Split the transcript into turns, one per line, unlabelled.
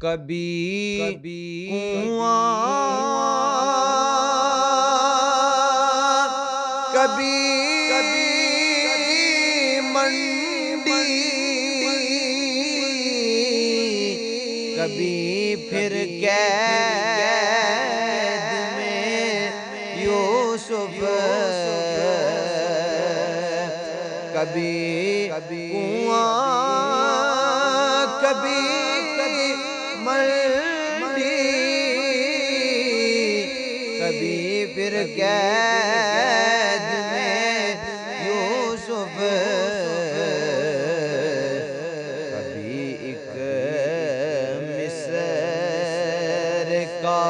कभी कुआं, कभी मंडी, कभी फिर कैद में यूसुफ, कभी कुआं, कभी मंडी, कभी फिर कैद में यूसुफ, कभी एक मिस्र का